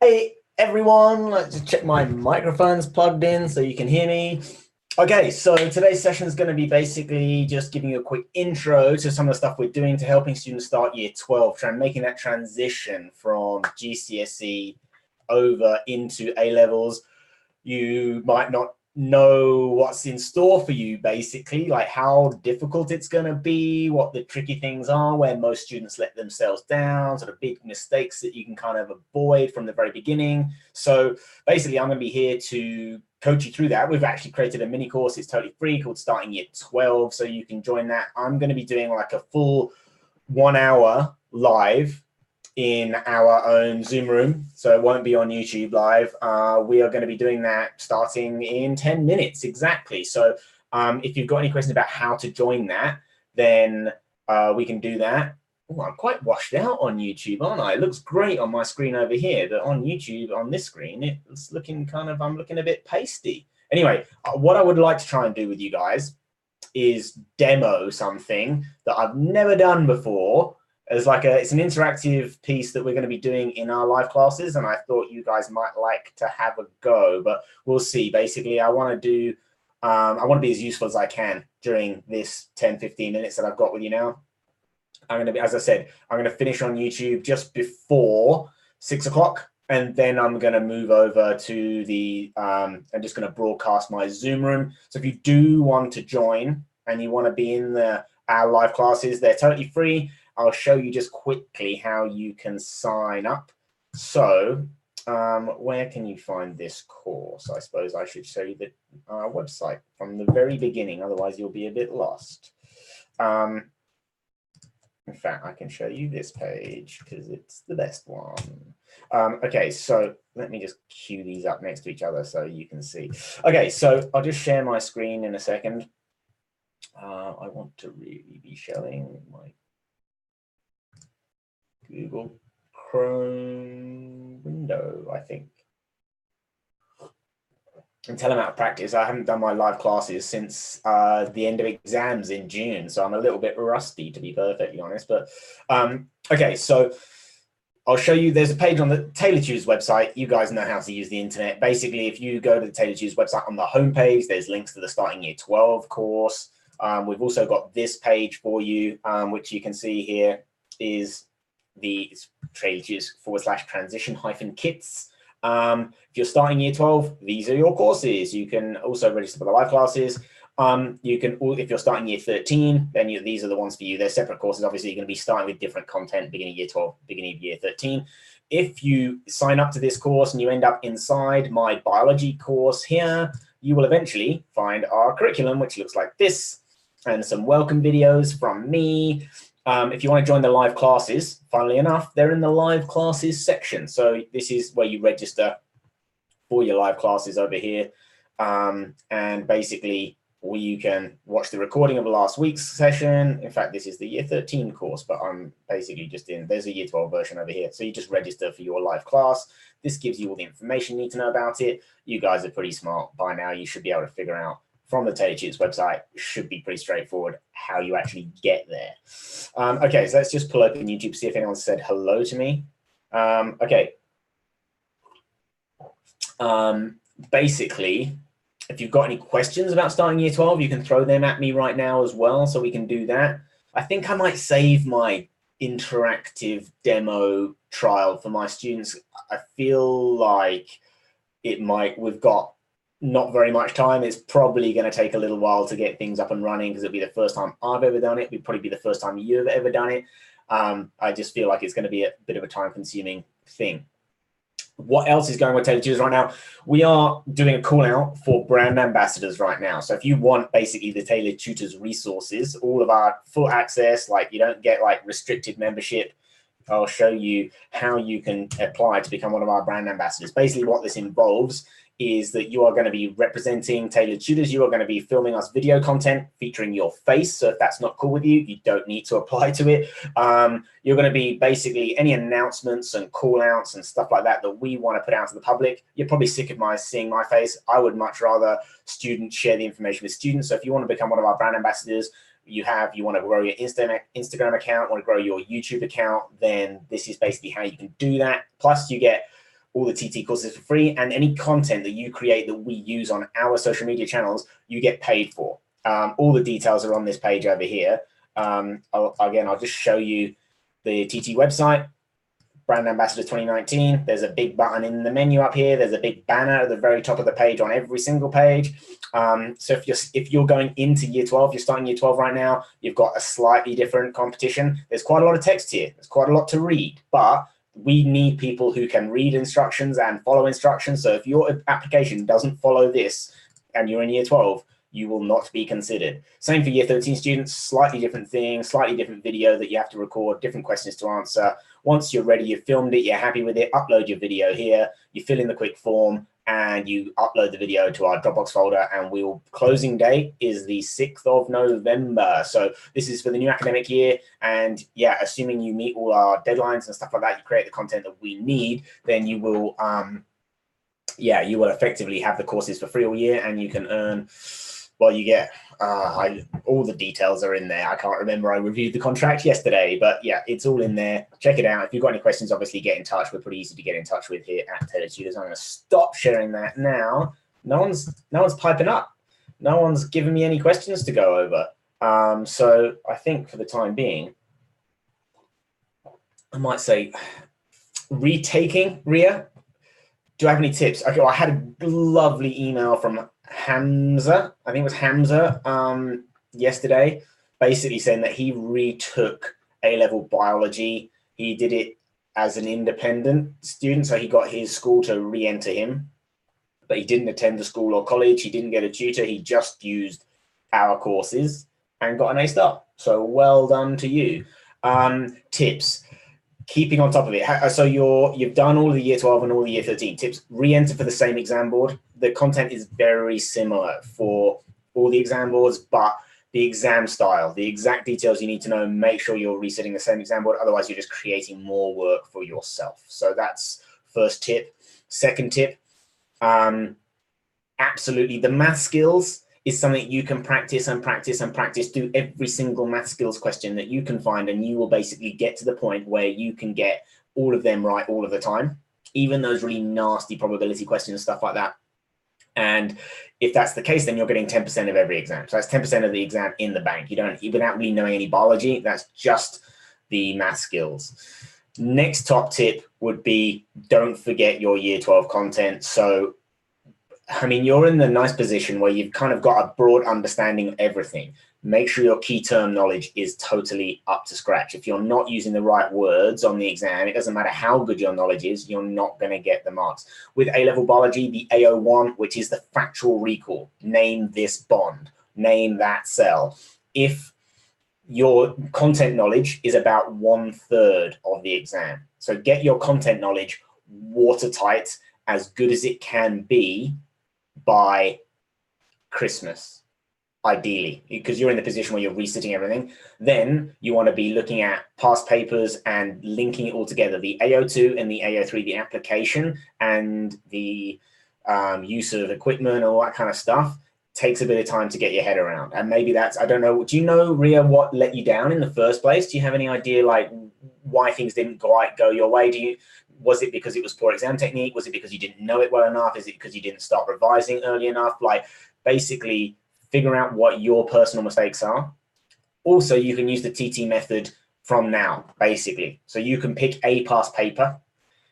Hey everyone, let's just check my microphone's plugged in so you can hear me. Okay, so today's session is going to be basically just giving you a quick intro to some of the stuff we're doing to helping students start year 12, making that transition from GCSE over into A levels. You might not know what's in store for you, basically, like how difficult it's going to be, what the tricky things are, where most students let themselves down, sort of big mistakes that you can kind of avoid from the very beginning. So basically, I'm going to be here to coach you through that. We've actually created a mini course. It's totally free called Starting Year 12. So you can join that. I'm going to be doing like a full 1 hour live in our own Zoom room, so it won't be on YouTube live. We are going to be doing that starting in 10 minutes exactly. So if you've got any questions about how to join that, then we can do that. Oh, I'm quite washed out on YouTube, aren't I? It looks great on my screen over here, but on YouTube, on this screen, it's looking kind of, I'm looking a bit pasty. Anyway, what I would like to try and do with you guys is demo something that I've never done before. It's an interactive piece that we're going to be doing in our live classes, and I thought you guys might like to have a go, but we'll see. Basically, I want to be as useful as I can during this 10-15 minutes that I've got with you now. I'm going to be, as I said, I'm going to finish on YouTube just before 6 o'clock, and then I'm going to move over to I'm just going to broadcast my Zoom room. So if you do want to join and you want to be in our live classes, they're totally free. I'll show you just quickly how you can sign up. So where can you find this course? I suppose I should show you the website from the very beginning, otherwise you'll be a bit lost. In fact, I can show you this page because it's the best one. Okay, so let me just queue these up next to each other so you can see. Okay, so I'll just share my screen in a second. I want to really be showing my Google Chrome window, I think. And tell them out of practice, I haven't done my live classes since the end of exams in June, so I'm a little bit rusty, to be perfectly honest. But okay, so I'll show you. There's a page on the Taylor Tutors website. You guys know how to use the internet. Basically, if you go to the Taylor Tutors website on the homepage, there's links to the Starting Year 12 course. We've also got this page for you, which you can see here is the Taylor Tutors /transition-kits. If you're starting year 12, these are your courses. You can also register for the live classes. If you're starting year 13, then these are the ones for you. They're separate courses. Obviously, you're going to be starting with different content, beginning of year 12, beginning of year 13. If you sign up to this course and you end up inside my biology course here, you will eventually find our curriculum, which looks like this, and some welcome videos from me. If you want to join the live classes, funnily enough, they're in the live classes section. So this is where you register for your live classes over here. And basically, you can watch the recording of last week's session. In fact, this is the year 13 course, but I'm basically there's a year 12 version over here. So you just register for your live class. This gives you all the information you need to know about it. You guys are pretty smart by now. You should be able to figure out from the Taylor Tutors website. Should be pretty straightforward how you actually get there. Okay, so let's just pull open YouTube, see if anyone said hello to me. Okay. Basically, if you've got any questions about starting year 12, you can throw them at me right now as well, so we can do that. I think I might save my interactive demo trial for my students. I feel like we've got not very much time. It's probably going to take a little while to get things up and running because it'll be the first time I've ever done it. It'll probably be the first time you've ever done it. I just feel like it's going to be a bit of a time-consuming thing. What else is going with Taylor Tutors right now? We are doing a call out for brand ambassadors right now. So if you want basically the Taylor Tutors resources, all of our full access, like you don't get like restricted membership, I'll show you how you can apply to become one of our brand ambassadors. Basically what this involves is that you are going to be representing Taylor Tutors. You are going to be filming us video content featuring your face. So if that's not cool with you, you don't need to apply to it. You're going to be basically any announcements and call outs and stuff like that that we want to put out to the public. You're probably sick of seeing my face. I would much rather students share the information with students. So if you want to become one of our brand ambassadors, you want to grow your Instagram account, want to grow your YouTube account, then this is basically how you can do that. Plus you get all the TT courses for free, and any content that you create that we use on our social media channels, you get paid for. All the details are on this page over here. I'll just show you the TT website, Brand Ambassador 2019. There's a big button in the menu up here. There's a big banner at the very top of the page on every single page. So if you're going into year 12, you're starting year 12 right now, you've got a slightly different competition. There's quite a lot of text here. There's quite a lot to read, but we need people who can read instructions and follow instructions. So if your application doesn't follow this and you're in year 12, you will not be considered. Same for year 13 students, slightly different thing, slightly different video that you have to record, different questions to answer. Once you're ready, you've filmed it, you're happy with it, upload your video here, you fill in the quick form, and you upload the video to our Dropbox folder, and closing date is the 6th of November. So this is for the new academic year, and yeah, assuming you meet all our deadlines and stuff like that, you create the content that we need, then you will, you will effectively have the courses for free all year, and you can earn, well, you get, all the details are in there. I can't remember, I reviewed the contract yesterday, but yeah, it's all in there. Check it out. If you've got any questions, obviously get in touch. We're pretty easy to get in touch with here at Tailored Tutors. I'm going to stop sharing that now. No one's piping up. No one's giving me any questions to go over. So I think for the time being, I might say retaking, Ria. Do I have any tips? Okay, well, I had a lovely email from Hamza, I think it was Hamza, yesterday, basically saying that he retook A-level biology. He did it as an independent student, so he got his school to re-enter him, but he didn't attend the school or college. He didn't get a tutor. He just used our courses and got an A star. So well done to you. Tips. Keeping on top of it. So you've done all the year 12 and all the year 13 tips. Re-enter for the same exam board. The content is very similar for all the exam boards, but the exam style, the exact details you need to know, make sure you're resetting the same exam board. Otherwise, you're just creating more work for yourself. So that's first tip. Second tip, absolutely, the math skills is something you can practice and practice and practice. Do every single math skills question that you can find, and you will basically get to the point where you can get all of them right all of the time, even those really nasty probability questions, stuff like that. And if that's the case, then you're getting 10% of every exam. So that's 10% of the exam in the bank. Without really knowing any biology, that's just the math skills. Next top tip would be, don't forget your year 12 content. So I mean, you're in the nice position where you've kind of got a broad understanding of everything. Make sure your key term knowledge is totally up to scratch. If you're not using the right words on the exam, it doesn't matter how good your knowledge is, you're not going to get the marks. With A-level biology, the AO1, which is the factual recall, name this bond, name that cell. If your content knowledge is about 1/3 of the exam, so get your content knowledge watertight, as good as it can be, by Christmas, ideally, because you're in the position where you're resitting everything. Then you want to be looking at past papers and linking it all together, the AO2 and the AO3, the application and the use of equipment, all that kind of stuff takes a bit of time to get your head around. And maybe that's, I don't know, do you know, Ria, what let you down in the first place? Do you have any idea like why things didn't quite go your way? Was it because it was poor exam technique? Was it because you didn't know it well enough? Is it because you didn't start revising early enough? Like, basically figure out what your personal mistakes are. Also, you can use the TT method from now, basically. So you can pick a past paper,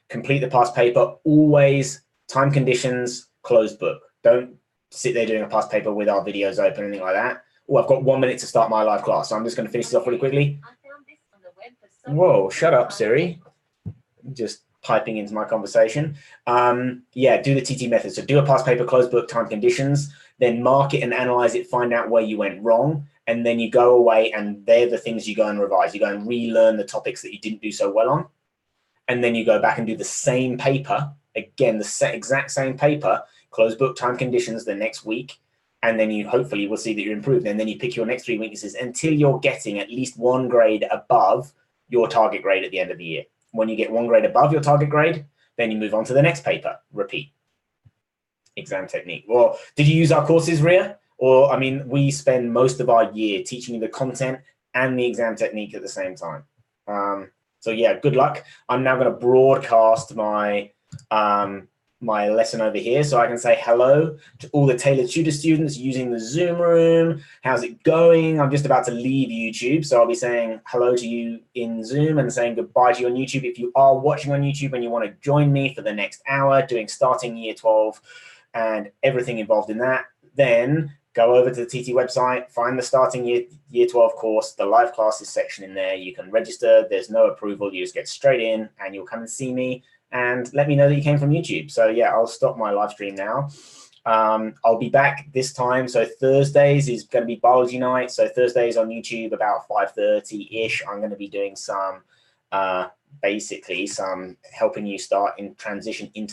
complete the past paper, always time conditions, closed book. Don't sit there doing a past paper with our videos open, anything like that. Oh, I've got 1 minute to start my live class, so I'm just going to finish this off really quickly. Whoa, shut up, Siri. Just piping into my conversation. Yeah, do the TT method. So do a past paper, closed book, time conditions, then mark it and analyze it, find out where you went wrong, and then you go away and they're the things you go and revise. You go and relearn the topics that you didn't do so well on, and then you go back and do the same paper, again, the exact same paper, closed book, time conditions the next week, and then you hopefully will see that you're improved, and then you pick your next 3 weaknesses until you're getting at least 1 grade above your target grade at the end of the year. When you get 1 grade above your target grade, then you move on to the next paper, repeat. Exam technique. Well, did you use our courses, Ria? Or, I mean, we spend most of our year teaching you the content and the exam technique at the same time. So yeah, good luck. I'm now going to broadcast my my lesson over here. So I can say hello to all the Tailored Tutor students using the Zoom room. How's it going? I'm just about to leave YouTube. So I'll be saying hello to you in Zoom and saying goodbye to you on YouTube. If you are watching on YouTube and you want to join me for the next hour doing starting year 12 and everything involved in that, then go over to the TT website, find the starting year 12 course, the live classes section in there. You can register. There's no approval. You just get straight in and you'll come and see me and let me know that you came from YouTube. So yeah, I'll stop my live stream now. I'll be back this time. So Thursdays is going to be biology night. So Thursdays on YouTube about 5:30-ish. I'm going to be doing some, basically some helping you start in transition into